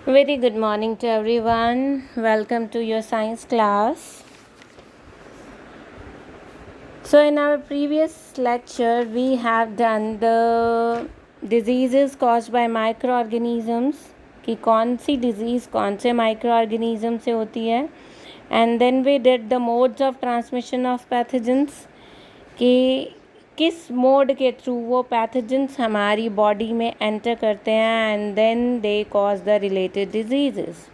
Very good morning to everyone. Welcome to your science class. So, in our previous lecture, we have done the diseases caused by microorganisms कि कौन सी disease कौन से microorganism से होती है, and then we did the modes of transmission of pathogens कि किस mode के थ्रू वो पैथोजेंस हमारी बॉडी में एंटर करते हैं and then they cause the related diseases.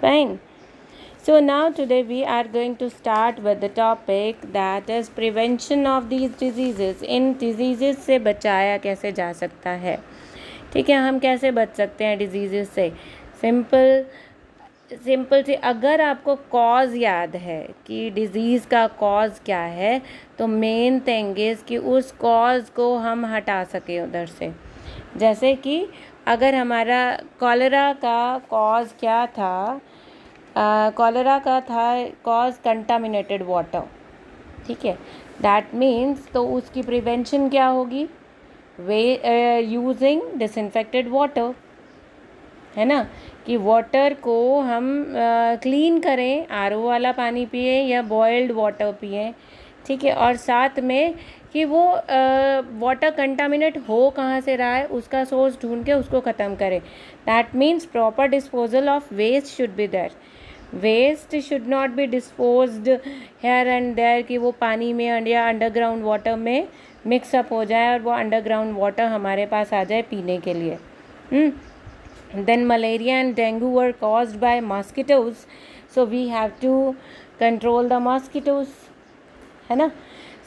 Fine. So now today we are going to start with the topic that is prevention of these diseases. In diseases से बचाया कैसे जा सकता है. ठीक है, हम कैसे बच सकते हैं diseases से. सिंपल से अगर आपको कॉज याद है कि डिज़ीज़ का कॉज क्या है, तो मेन थिंग इज़ कि उस कॉज को हम हटा सकें उधर से. जैसे कि अगर हमारा कॉलेरा का कॉज क्या था, कॉलेरा का था कॉज कंटामिनेटेड वाटर. ठीक है, दैट मीन्स तो उसकी प्रिवेंशन क्या होगी, यूजिंग डिसइंफेक्टेड वाटर, है ना, कि वाटर को हम क्लीन करें, आरओ वाला पानी पिए या बॉइल्ड वाटर पिए. ठीक है, और साथ में कि वो वाटर कंटामिनेट हो कहाँ से रहा है उसका सोर्स ढूंढ के उसको ख़त्म करें. That means proper disposal of waste should be there. Waste should not be disposed here and there कि वो पानी में या अंडरग्राउंड वाटर में मिक्सअप हो जाए और वो अंडरग्राउंड वाटर हमारे पास आ जाए पीने के लिए. Then malaria and dengue were caused by mosquitoes, so we have to control the mosquitoes, है ना.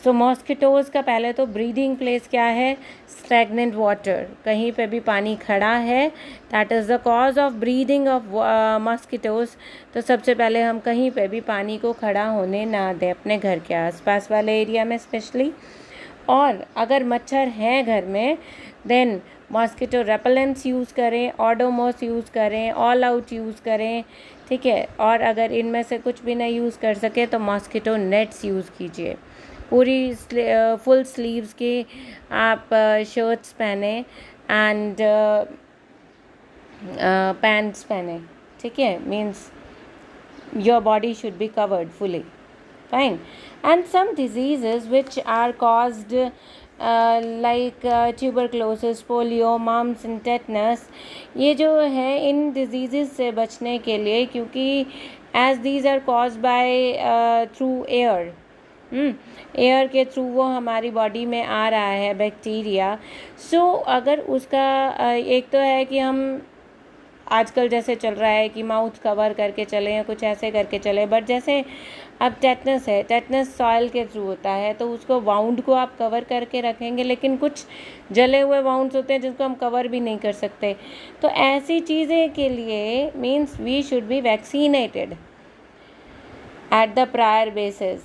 So mosquitoes का पहले तो breeding place क्या है, stagnant water. कहीं पे भी पानी खड़ा है, that is the cause of breeding of mosquitoes. तो सबसे पहले हम कहीं पे भी पानी को खड़ा होने ना दें अपने घर के आसपास वाले एरिया में स्पेशली. और अगर मच्छर हैं घर में, देन मॉस्किटो रेपेलेंट्स यूज़ करें, ओडोमॉस यूज़ करें, ऑल आउट यूज़ करें. ठीक है, और अगर इनमें से कुछ भी नहीं यूज़ कर सके तो मॉस्किटो नेट्स यूज़ कीजिए. पूरी फुल स्लीव्स की आप शर्ट्स पहने एंड पैंट्स पहने. ठीक है, means your body should be covered fully. Fine. And some diseases which are caused like tuberculosis, polio, mumps and tetanus, ये जो है इन diseases से बचने के लिए, क्योंकि as these are caused by through air, air के थ्रू वो हमारी बॉडी में आ रहा है बैक्टीरिया. सो अगर उसका एक तो है कि हम आजकल जैसे चल रहा है कि माउथ कवर करके चलें या कुछ ऐसे करके चलें, बट जैसे अब टेटनस है, टेटनस सॉइल के थ्रू होता है, तो उसको वाउंड को आप कवर करके रखेंगे, लेकिन कुछ जले हुए वाउंड्स होते हैं जिसको हम कवर भी नहीं कर सकते. तो ऐसी चीज़ें के लिए means we should be vaccinated at the prior basis.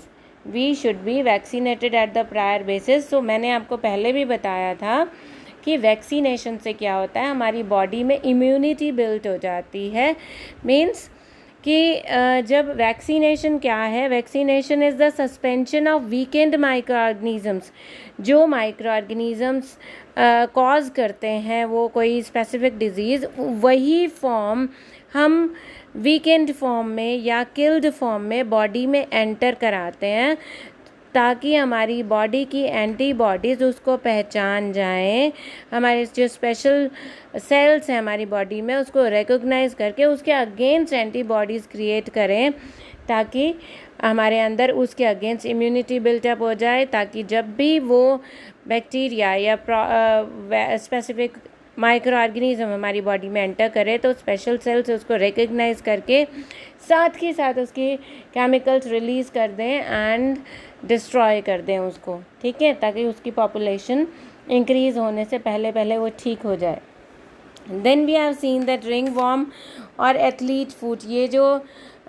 We should be vaccinated at the prior basis. So मैंने आपको पहले भी बताया था कि वैक्सीनेशन से क्या होता है, हमारी बॉडी में इम्यूनिटी बिल्ट हो जाती है. मीन्स कि जब वैक्सीनेशन क्या है, vaccination is the suspension of weekend micro organisms. जो माइक्रो ऑर्गेनिजम्स कॉज करते हैं वो कोई स्पेसिफिक डिजीज़, वही फॉर्म हम वीकेंड फॉर्म में या किल्ड फॉर्म में बॉडी में एंटर कराते हैं, ताकि हमारी बॉडी की एंटीबॉडीज़ उसको पहचान जाएं, हमारे जो स्पेशल सेल्स हैं हमारी बॉडी में उसको रिकॉग्नाइज करके उसके अगेंस्ट एंटीबॉडीज़ क्रिएट करें, ताकि हमारे अंदर उसके अगेंस्ट इम्यूनिटी बिल्टअप हो जाए, ताकि जब भी वो बैक्टीरिया या स्पेसिफिक माइक्रो ऑर्गेनिज्म हमारी बॉडी में एंटर करे तो स्पेशल सेल्स उसको रिकॉग्नाइज करके साथ ही साथ उसकी केमिकल्स रिलीज़ कर दें एंड डिस्ट्रॉय कर दें उसको. ठीक है, ताकि उसकी पॉपुलेशन इंक्रीज़ होने से पहले पहले वो ठीक हो जाए. Then we have seen that ringworm और एथलीट फूट, ये जो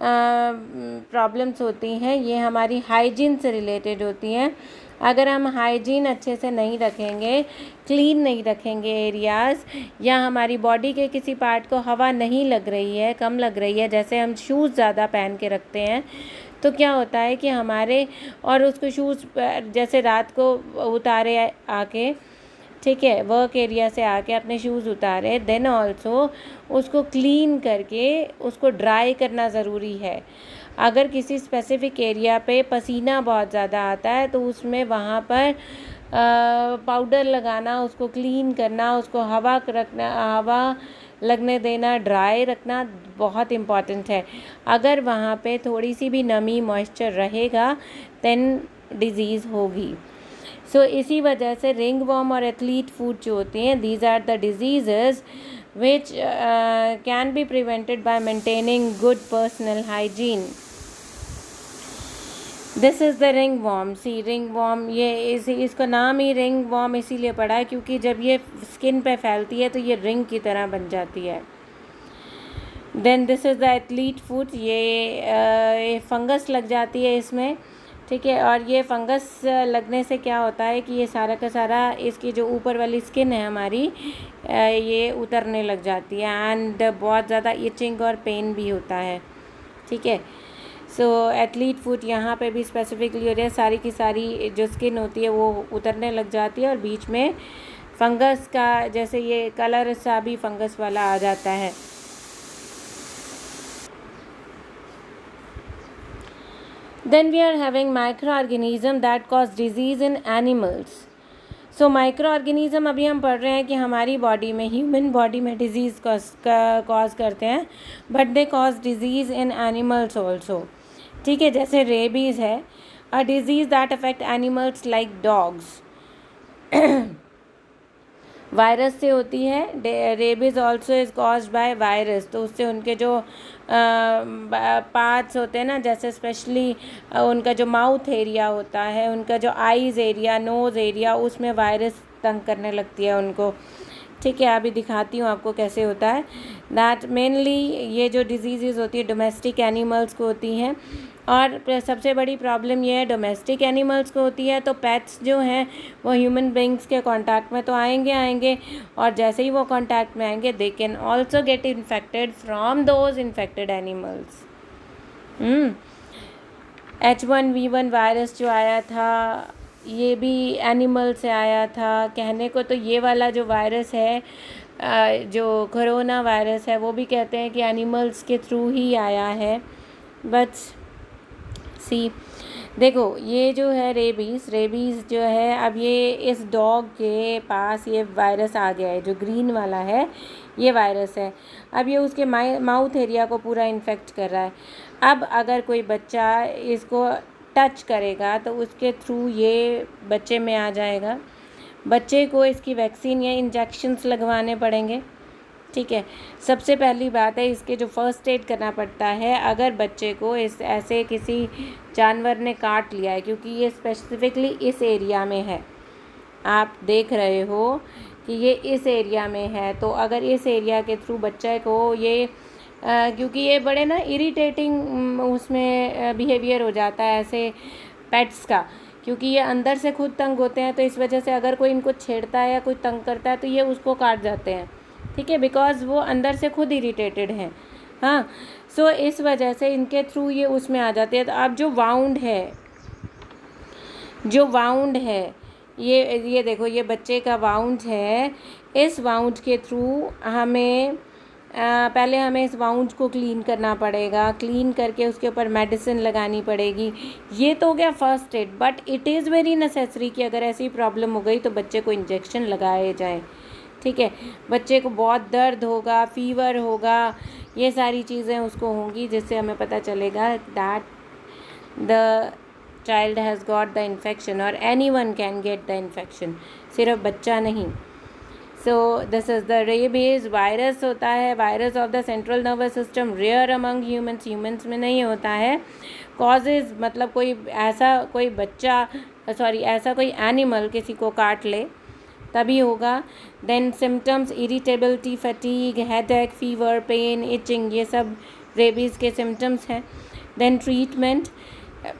प्रॉब्लम्स होती हैं ये हमारी हाइजीन से रिलेटेड होती हैं. अगर हम हाइजीन अच्छे से नहीं रखेंगे, क्लीन नहीं रखेंगे एरियाज़, या हमारी बॉडी के किसी पार्ट को हवा नहीं लग रही है, कम लग रही है, जैसे हम शूज़ ज़्यादा पहन के रखते हैं, तो क्या होता है कि हमारे और उसको शूज़ जैसे रात को उतारे आके ठीक है, वर्क एरिया से आके अपने शूज़ उतारे, देन ऑल्सो उसको क्लीन करके उसको ड्राई करना ज़रूरी है। अगर किसी स्पेसिफिक एरिया पे पसीना बहुत ज़्यादा आता है तो उसमें वहाँ पर पाउडर लगाना, उसको क्लीन करना, उसको हवा लगने देना, ड्राई रखना बहुत इम्पॉर्टेंट है। अगर वहाँ पे थोड़ी सी भी नमी, मॉइस्चर रहेगा देन डिज़ीज़ होगी। सो इसी वजह से रिंग वॉर्म और एथलीट फूड जो होते हैं, these are the diseases which can be prevented by maintaining good personal hygiene. This is the ringworm. See ringworm, ये इसका नाम ही रिंग वॉर्म इसीलिए पड़ा है क्योंकि जब ये स्किन पे फैलती है तो ये रिंग की तरह बन जाती है। Then this is the athlete food, ये फंगस लग जाती है इसमें, ठीक है। और ये फंगस लगने से क्या होता है कि ये सारा का सारा इसकी जो ऊपर वाली स्किन है हमारी, ये उतरने लग जाती है एंड बहुत ज़्यादा इचिंग और पेन भी होता है, ठीक है। सो एथलीट फूट यहाँ पे भी स्पेसिफिकली हो रहा है, सारी की सारी जो स्किन होती है वो उतरने लग जाती है और बीच में फंगस का जैसे ये कलर सा भी फंगस वाला आ जाता है। Then we are having microorganism that cause disease in animals. So micro organism अभी हम पढ़ रहे हैं कि हमारी बॉडी में, ह्यूमन बॉडी में डिज़ीज़ कॉज करते हैं, but they cause disease in animals also, ठीक है। जैसे रेबीज़ है, अ disease that affect animals like dogs, virus से होती है। Rabies also is caused by virus, तो उससे उनके जो पार्ट्स होते हैं ना, जैसे स्पेशली उनका जो माउथ एरिया होता है, उनका जो आईज़ एरिया, नोज़ एरिया, उसमें वायरस तंग करने लगती है उनको, ठीक है। अभी दिखाती हूँ आपको कैसे होता है। दैट मेनली ये जो डिजीज़ होती है डोमेस्टिक एनिमल्स को होती हैं, और सबसे बड़ी प्रॉब्लम ये है डोमेस्टिक एनिमल्स को होती है। तो पेट्स जो हैं वो ह्यूमन बींग्स के कांटेक्ट में तो आएंगे, और जैसे ही वो कांटेक्ट में आएंगे they can also get infected from those infected animals. H1V1 virus जो आया था ये भी एनिमल से आया था। कहने को तो ये वाला जो वायरस है, जो कोरोना वायरस है, वो भी कहते हैं कि एनिमल्स के थ्रू ही आया है, बट सी देखो ये जो है रेबीज़ जो है, अब ये इस डॉग के पास ये वायरस आ गया है, जो ग्रीन वाला है ये वायरस है। अब ये उसके माउथ एरिया को पूरा इन्फेक्ट कर रहा है। अब अगर कोई बच्चा इसको टच करेगा तो उसके थ्रू ये बच्चे में आ जाएगा। बच्चे को इसकी वैक्सीन या इंजेक्शन्स लगवाने पड़ेंगे, ठीक है। सबसे पहली बात है, इसके जो फर्स्ट एड करना पड़ता है अगर बच्चे को इस ऐसे किसी जानवर ने काट लिया है, क्योंकि ये स्पेसिफिकली इस एरिया में है, आप देख रहे हो कि ये इस एरिया में है। तो अगर इस एरिया के थ्रू बच्चे को ये क्योंकि ये बड़े ना इरिटेटिंग उसमें बिहेवियर हो जाता है ऐसे पेट्स का, क्योंकि ये अंदर से खुद तंग होते हैं, तो इस वजह से अगर कोई इनको छेड़ता है या कोई तंग करता है तो ये उसको काट जाते हैं, ठीक है, बिकॉज़ वो अंदर से खुद इरिटेटेड हैं। हाँ, सो इस वजह से इनके थ्रू ये उसमें आ जाते हैं। तो अब जो वाउंड है ये देखो, ये बच्चे का वाउंड है। इस वाउंड के थ्रू हमें पहले हमें इस वाउंड को क्लीन करना पड़ेगा, क्लीन करके उसके ऊपर मेडिसिन लगानी पड़ेगी। ये तो हो गया first aid, but it is very necessary कि अगर ऐसी प्रॉब्लम हो गई तो बच्चे को इंजेक्शन लगाए जाए, ठीक है। बच्चे को बहुत दर्द होगा, फीवर होगा, ये सारी चीज़ें उसको होंगी, जिससे हमें पता चलेगा that the child has got the infection, और anyone can get the infection, सिर्फ बच्चा नहीं। So this is the rabies virus होता है, virus of the central nervous system, rare among humans में नहीं होता है। कॉजेज़ मतलब ऐसा कोई एनिमल किसी को काट ले तभी होगा। Then symptoms irritability, fatigue, headache, fever, pain, itching, ये सब रेबीज़ के सिम्टम्स हैं। देन ट्रीटमेंट,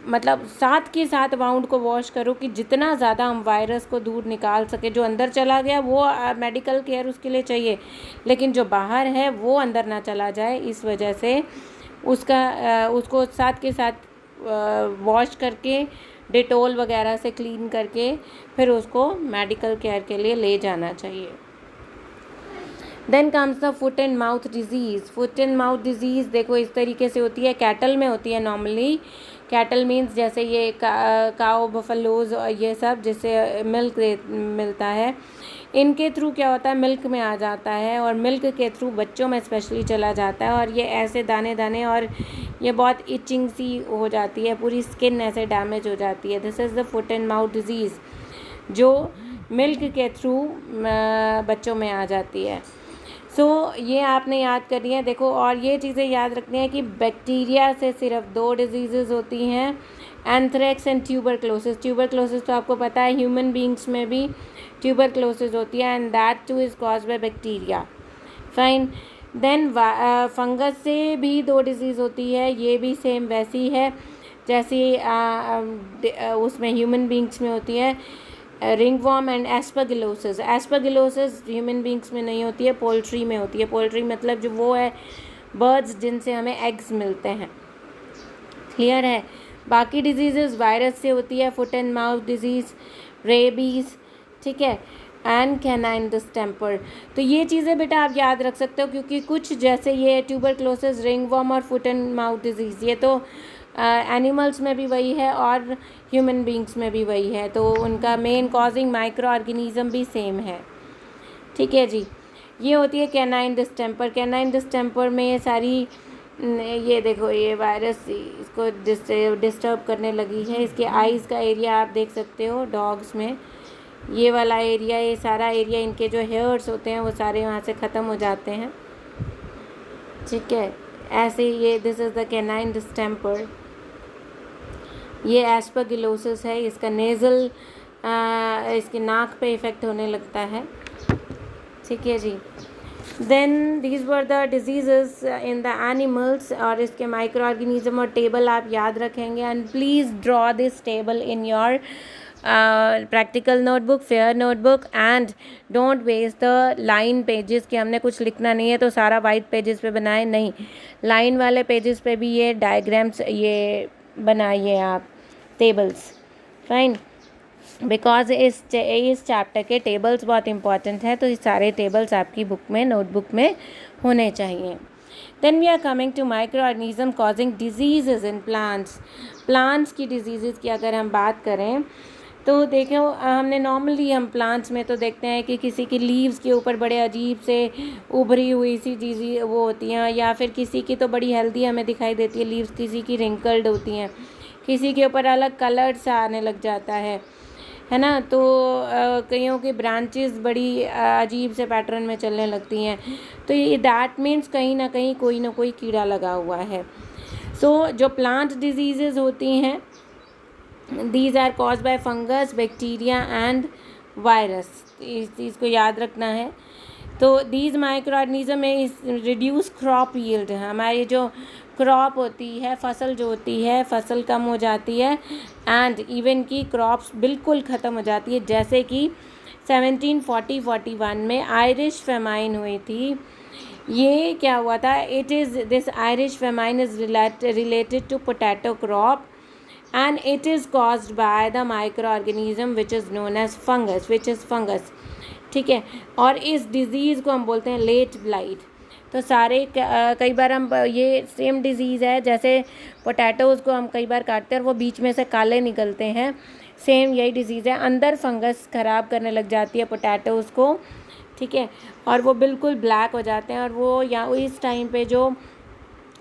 मतलब साथ के साथ वाउंड को वॉश करो कि जितना ज़्यादा हम वायरस को दूर निकाल सके। जो अंदर चला गया वो मेडिकल केयर उसके लिए चाहिए, लेकिन जो बाहर है वो अंदर ना चला जाए, इस वजह से उसको साथ के साथ वॉश करके डिटोल वगैरह से क्लीन करके फिर उसको मेडिकल केयर के लिए ले जाना चाहिए। Then comes the foot and mouth disease. Foot and mouth disease देखो इस तरीके से होती है, कैटल में होती है नॉर्मली। कैटल मीन्स जैसे ये काओ बफलोज और ये सब जिससे मिल्क मिलता है, इनके थ्रू क्या होता है, मिल्क में आ जाता है और मिल्क के थ्रू बच्चों में स्पेशली चला जाता है और ये ऐसे दाने दाने और ये बहुत इचिंग सी हो जाती है, पूरी स्किन ऐसे डैमेज हो जाती है। This is the foot and mouth disease जो मिल्क के थ्रू बच्चों में आ जाती है। ये आपने याद करनी है देखो, और ये चीज़ें याद रखनी है कि बैक्टीरिया से सिर्फ 2 डिजीज़ेज़ होती हैं, एंथ्रेक्स एंड ट्यूबरक्लोसिस। ट्यूबरक्लोसिस तो आपको पता है ह्यूमन बींग्स में भी ट्यूबरक्लोसिस होती है and that too is caused by bacteria. Fine. Then fungus से भी 2 डिजीज़ होती है, ये भी सेम वैसी है जैसी उसमें ह्यूमन बींग्स में होती है, ringworm and aspergillosis. Aspergillosis human beings में नहीं होती है, पोल्ट्री में होती है। पोल्ट्री मतलब जो वो है बर्ड्स जिनसे हमें एग्स मिलते हैं। क्लियर है। बाकी डिजीज़ेस वायरस से होती है, foot and mouth disease, rabies, ठीक है, एंड कैनाइन डिस्टेम्पर। तो ये चीज़ें बेटा आप याद रख सकते हो क्योंकि कुछ जैसे ये ट्यूबरक्लोसिस, रिंगवॉर्म और फुट एंड माउथ डिजीज़ ये तो एनिमल्स में भी वही है और ह्यूमन बींग्स में भी वही है, तो उनका मेन कॉजिंग माइक्रो ऑर्गेनिज्म भी सेम है। ठीक है जी। ये होती है कैनाइन डिस्टेम्पर। कैनाइन डिस्टेम्पर में ये सारी ये देखो ये वायरस इसको डिस्टर्ब करने लगी है। इसके आइज़ का एरिया आप देख सकते हो डॉग्स में, ये वाला एरिया, ये सारा एरिया, इनके जो हेयर्स होते हैं वो सारे वहाँ से ख़त्म हो जाते हैं। ठीक है, ऐसे ये this is the canine distemper. ये एस्परगिलोसिस है, इसका नेज़ल इसके नाक पे इफ़ेक्ट होने लगता है। ठीक है जी। Then these were the diseases in the animals, और इसके माइक्रो ऑर्गेनिज्म और टेबल आप याद रखेंगे। And please draw this table in your practical notebook, fair notebook, and don't waste the line pages कि हमने कुछ लिखना नहीं है तो सारा वाइट पेजेस पे बनाए, नहीं, लाइन वाले पेजेस पे भी ये डायग्राम्स ये बनाइए आप, टेबल्स। फाइन। बिकॉज इस चैप्टर के टेबल्स बहुत इंपॉर्टेंट है, तो ये सारे टेबल्स आपकी बुक में, नोटबुक में होने चाहिए। Then we are coming to microorganism causing diseases in plants. Plants की डिजीज़ेज़ की अगर हम बात करें तो देखो हमने नॉर्मली हम प्लांट्स में तो देखते हैं कि किसी की लीव्स के ऊपर बड़े अजीब से उभरी हुई सी चीज़ें वो होती हैं, या फिर किसी की तो बड़ी हेल्दी हमें दिखाई देती है लीव्स, किसी की रिंकल्ड होती हैं, किसी के ऊपर अलग कलर सा आने लग जाता है ना। तो कईयों की ब्रांचेस बड़ी अजीब से पैटर्न में चलने लगती हैं, तो ये दैट मीन्स कहीं ना कहीं कोई ना कोई कीड़ा लगा हुआ है। जो प्लांट डिजीज़ेज़ होती हैं, these are caused by fungus, bacteria and virus। इस चीज़ को याद रखना है। तो these microorganism में रिड्यूस क्रॉप यील्ड, हमारी जो क्रॉप होती है, फसल जो होती है, फसल कम हो जाती है एंड इवन की क्रॉप्स बिल्कुल ख़त्म हो जाती है। जैसे कि 1740-41 में आयरिश फेमाइन हुई थी। ये क्या हुआ था, it is this Irish famine is related to potato crop and it is caused by the microorganism which is known as fungus। ठीक है, और इस डिज़ीज़ को हम बोलते हैं लेट ब्लाइट। तो सारे कई बार हम ये सेम डिज़ीज़ है, जैसे पोटैटोज़ को हम कई बार काटते हैं और वो बीच में से काले निकलते हैं, सेम यही डिज़ीज़ है। अंदर फंगस ख़राब करने लग जाती है पोटैटोज़ को, ठीक है, और वो बिल्कुल ब्लैक हो जाते हैं। और वो यहाँ इस टाइम पे जो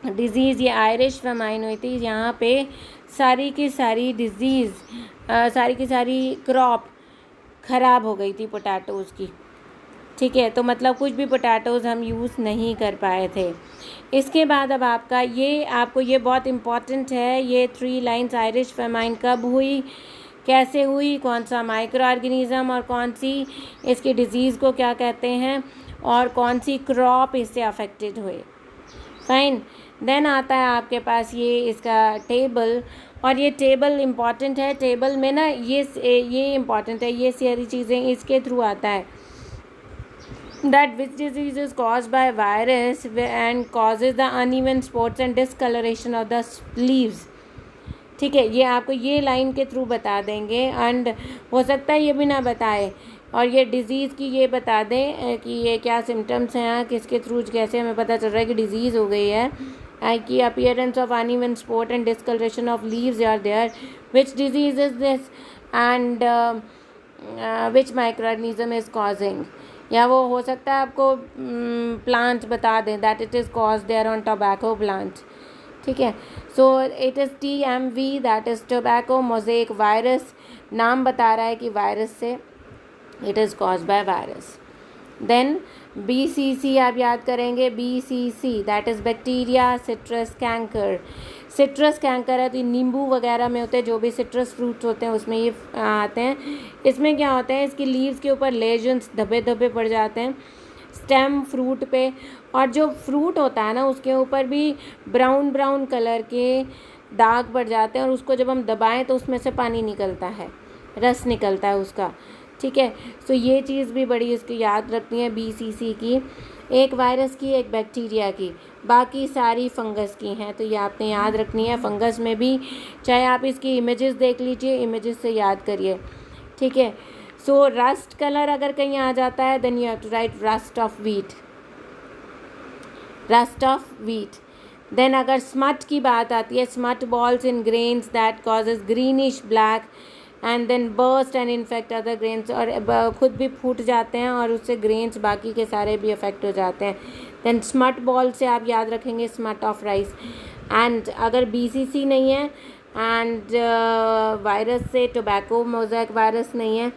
डिज़ीज़ ये आयरिश फेमाइन हुई थी, यहाँ पे सारी की सारी डिज़ीज़, सारी की सारी क्रॉप ख़राब हो गई थी पोटैटोज़ की। ठीक है, तो मतलब कुछ भी पोटैटोज़ हम यूज़ नहीं कर पाए थे। इसके बाद अब आपका ये, आपको ये बहुत इम्पॉर्टेंट है, ये 3 लाइन्स आयरिश फेमाइन कब हुई, कैसे हुई, कौन सा माइक्रो ऑर्गेनिज़म और कौन सी इसकी डिज़ीज़ को क्या कहते हैं, और कौन सी क्रॉप इससे अफेक्टेड हुए। फाइन। देन आता है आपके पास ये इसका टेबल, और ये टेबल इम्पॉर्टेंट है। टेबल में ना ये इम्पॉर्टेंट है, ये सारी चीज़ें इसके थ्रू आता है। That which disease is caused by virus and causes the uneven spots and discolouration of the leaves. ठीक है, ये आपको ये लाइन के थ्रू बता देंगे, एंड हो सकता है ये भी ना बताए, और ये डिज़ीज़ की ये बता दें कि ये क्या सिम्टम्स हैं, किसके थ्रू कैसे हमें पता चल रहा है कि डिज़ीज़ हो गई है। कि appearance of uneven spot and discolouration of leaves are there, which disease is this, and which microorganism is causing. या वो हो सकता है आपको प्लांट बता दें that it is cause there on tobacco plant. ठीक है, so it is TMV, that is tobacco mosaic virus. नाम बता रहा है कि वायरस से, it is cause by virus. Then BCC आप याद करेंगे, BCC that is bacteria citrus canker. Citrus canker है तो नींबू वगैरह में होते हैं, जो भी सिट्रस फ्रूट्स होते हैं उसमें ये आते हैं। इसमें क्या होता है, इसकी लीव्स के ऊपर लेजन्स धब्बे धब्बे पड़ जाते हैं, स्टेम फ्रूट पे, और जो फ्रूट होता है ना उसके ऊपर भी ब्राउन ब्राउन कलर के दाग पड़ जाते हैं, और उसको जब हम दबाएं तो उसमें से पानी निकलता है, रस निकलता है उसका। ठीक है, सो ये चीज़ भी बड़ी इसकी याद रखनी है BCC की, एक वायरस की एक बैक्टीरिया की, बाकी सारी फंगस की हैं, तो ये आपने याद रखनी है। फंगस में भी चाहे आप इसकी इमेजेस देख लीजिए, इमेजेस से याद करिए। ठीक है, सो रस्ट कलर अगर कहीं आ जाता है then you have to write rust of wheat, rust of wheat. Then अगर स्मट की बात आती है, smut balls in grains that causes greenish black and then burst and infect other grains, और खुद भी फूट जाते हैं और उससे ग्रेन्स बाकी के सारे भी अफेक्ट हो जाते हैं। देन स्मट बॉल से आप याद रखेंगे स्मट ऑफ राइस। एंड अगर BCC नहीं है एंड वायरस से टोबैको मोज़ेक वायरस नहीं है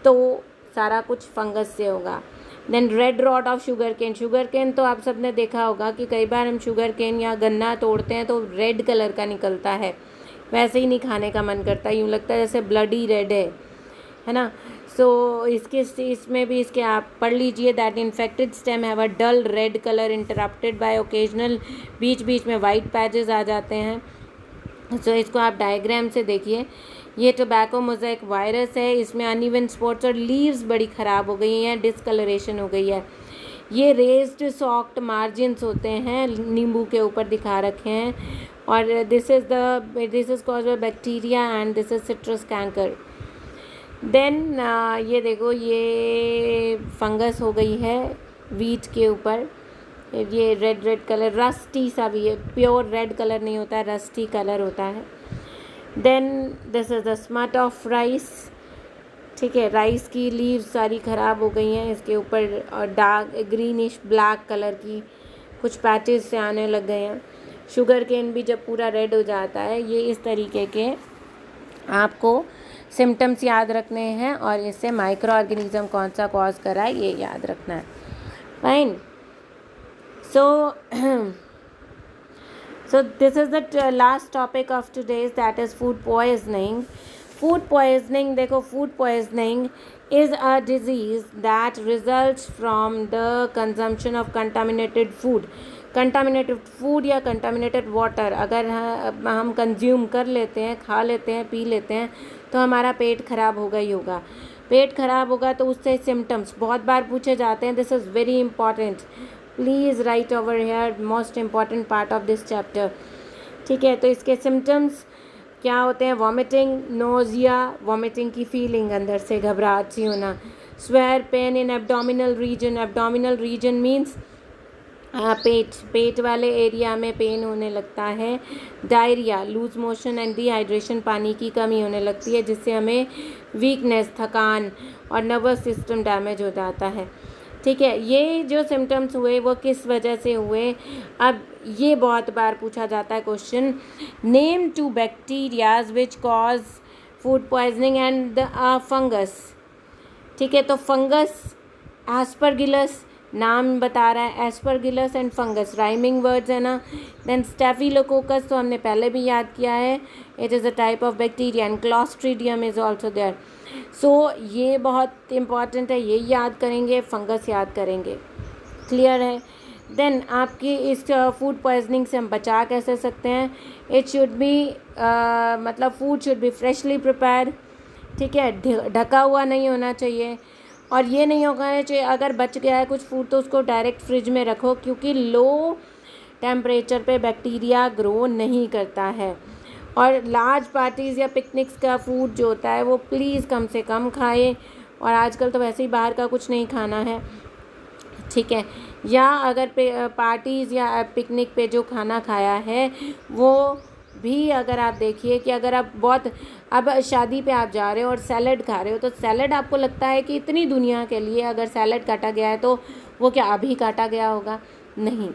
तो सारा कुछ फंगस से होगा। Then red rot of sugarcane. Sugarcane तो आप सब ने देखा होगा कि कई बार हम शुगर केन या गन्ना तोड़ते हैं तो रेड कलर का निकलता है, वैसे ही नहीं खाने का मन करता, यूँ लगता है जैसे ब्लडी रेड है ना। सो इसमें भी इसके आप पढ़ लीजिए that infected stem have a dull red colour interrupted by occasional, बीच बीच में वाइट पैचेस आ जाते हैं। सो इसको आप डायग्राम से देखिए, ये टोबैको मोज़ेक वायरस है, इसमें अनइवन स्पॉट्स और लीव्स बड़ी ख़राब हो गई हैं, डिसकलरेशन हो गई है। ये रेज्ड सॉफ्ट मार्जिन्स होते हैं, नींबू के ऊपर दिखा रखे हैं, और this is caused by bacteria and this is citrus canker. Then ये देखो, ये फंगस हो गई है वीट के ऊपर, ये रेड कलर रस्टी सा भी है, प्योर रेड कलर नहीं होता है, रस्टी कलर होता है। Then this is the smut of rice. ठीक है, राइस की लीव्स सारी ख़राब हो गई हैं, इसके ऊपर और डार्क ग्रीनिश ब्लैक कलर की कुछ पैचेस से आने लग गए हैं। शुगर केन भी जब पूरा रेड हो जाता है, ये इस तरीके के आपको सिम्टम्स याद रखने हैं, और इससे माइक्रो ऑर्गेनिज्म कौन सा कॉज करा है ये याद रखना है। Fine, so this is the last topic of today's, that is food poisoning. Food poisoning, देखो, food poisoning is a disease that results from the consumption of contaminated food. Contaminated food या contaminated water अगर हम consume कर लेते हैं, खा लेते हैं, पी लेते हैं, तो हमारा पेट ख़राब होगा ही होगा। पेट ख़राब होगा तो उससे सिम्टम्स बहुत बार पूछे जाते हैं, this is very important, please write over here, most important part of this chapter. ठीक है, तो इसके सिम्टम्स क्या होते हैं? वॉमिटिंग, नोजिया, वॉमिटिंग की फीलिंग, अंदर से घबराहट सी होना, स्वेयर, pain in abdominal region. Abdominal region means पेट वाले एरिया में पेन होने लगता है। Diarrhoea, loose motion and dehydration, पानी की कमी होने लगती है, जिससे हमें वीकनेस, थकान और नर्वस सिस्टम डैमेज हो जाता है। ठीक है, ये जो सिम्टम्स हुए वो किस वजह से हुए? अब ये बहुत बार पूछा जाता है question, name 2 bacterias which cause food poisoning and the fungus. ठीक है, तो फंगस एस्परगिलस, नाम बता रहा है, Aspergillus and fungus rhyming words है ना। देन स्टेफिलोकोकस तो हमने पहले भी याद किया है, it is a type of bacteria, and clostridium is also there. So ये बहुत इंपॉर्टेंट है, ये याद करेंगे, फंगस याद करेंगे। क्लियर है? देन आपकी इस फूड पॉइजनिंग से हम बचा कैसे सकते हैं? इट शुड बी मतलब food should be freshly prepare. ठीक है, ढका हुआ नहीं होना चाहिए, और ये नहीं होना चाहिए अगर बच गया है कुछ फूड तो उसको डायरेक्ट फ्रिज में रखो, क्योंकि लो टेम्परेचर पे बैक्टीरिया ग्रो नहीं करता है। और लार्ज पार्टीज़ या पिकनिक्स का फूड जो होता है वो प्लीज़ कम से कम खाएं। और आजकल तो वैसे ही बाहर का कुछ नहीं खाना है, ठीक है। या अगर पार्टीज़ या पिकनिक पे जो खाना खाया है वो भी अगर आप देखिए कि अगर आप बहुत, अब शादी पे आप जा रहे हो और सैलड खा रहे हो, तो सैलड आपको लगता है कि इतनी दुनिया के लिए अगर सैलड काटा गया है तो वो क्या अभी काटा गया होगा? नहीं।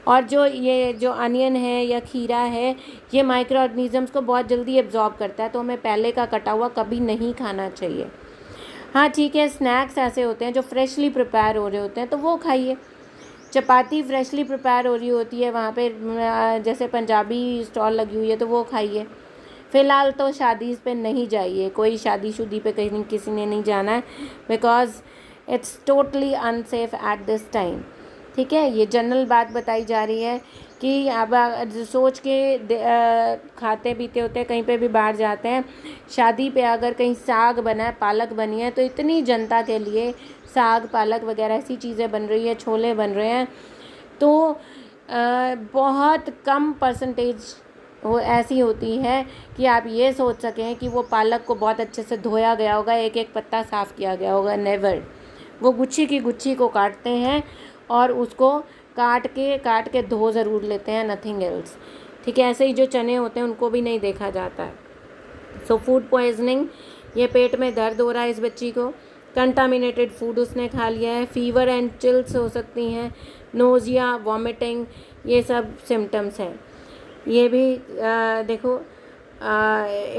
और ये जो अनियन है या खीरा है, ये माइक्रो ऑर्गेनिजम्स को बहुत जल्दी एब्जॉर्ब करता है, तो हमें पहले का कटा हुआ कभी नहीं खाना चाहिए। हाँ ठीक है, स्नैक्स ऐसे होते हैं जो फ्रेशली प्रिपेयर हो रहे होते हैं तो वो खाइए। चपाती फ्रेशली प्रिपेयर हो रही होती है वहाँ पे, जैसे पंजाबी स्टॉल लगी हुई है तो वो खाइए। फ़िलहाल तो शादी पे नहीं जाइए, कोई शादी पे कहीं किसी ने नहीं जाना है, because it's totally unsafe at this time, ठीक है। ये जनरल बात बताई जा रही है कि अब सोच के खाते पीते होते हैं, कहीं पे भी बाहर जाते हैं, शादी पे अगर कहीं साग बना है, पालक बनी है, तो इतनी जनता के लिए साग पालक वगैरह ऐसी चीज़ें बन रही है, छोले बन रहे हैं, तो बहुत कम परसेंटेज वो ऐसी होती है कि आप ये सोच सकें कि वो पालक को बहुत अच्छे से धोया गया होगा, एक एक पत्ता साफ़ किया गया होगा, नेवर। वो गुच्छी की गुच्छी को काटते हैं और उसको काट के धो ज़रूर लेते हैं, नथिंग एल्स, ठीक है। ऐसे ही जो चने होते हैं उनको भी नहीं देखा जाता है। सो फूड पॉइजनिंग, ये पेट में दर्द हो रहा है इस बच्ची को, कंटामिनेटेड फूड उसने खा लिया है, फीवर एंड चिल्स हो सकती हैं, नोज़िया, वॉमिटिंग, ये सब सिम्टम्स हैं। ये भी देखो,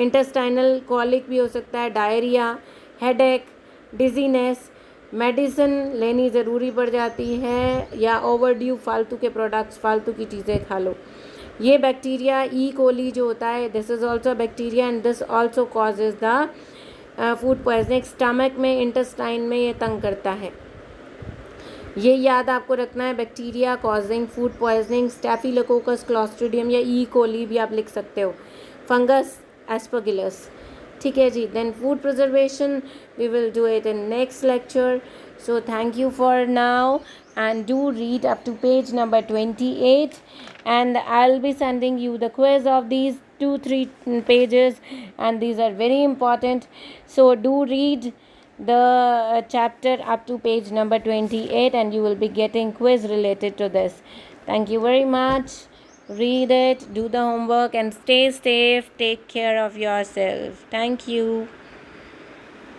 इंटेस्टाइनल कॉलिक भी हो सकता है, डायरिया, हेडेक, डिजीनेस, मेडिसिन लेनी ज़रूरी पड़ जाती है, या ओवरड्यू फालतू के प्रोडक्ट्स, फालतू की चीज़ें खा लो। ये बैक्टीरिया ई कोली जो होता है, this is also bacteria and this also causes the food poisoning. Stomach में, इंटेस्टाइन में ये तंग करता है, ये याद आपको रखना है। Bacteria causing food poisoning, staphylococcus, Clostridium या ई कोली भी आप लिख सकते हो, फंगस, एस्परगिलस, ठीक है जी। Then food preservation we will do it in next lecture. So thank you for now and do read up to page number 28, and I'll be sending you the quiz of these 2-3 pages, and these are very important, so do read the chapter up to page number 28 and you will be getting quiz related to this. Thank you very much. Read it, do the homework, and stay safe. Take care of yourself. Thank you.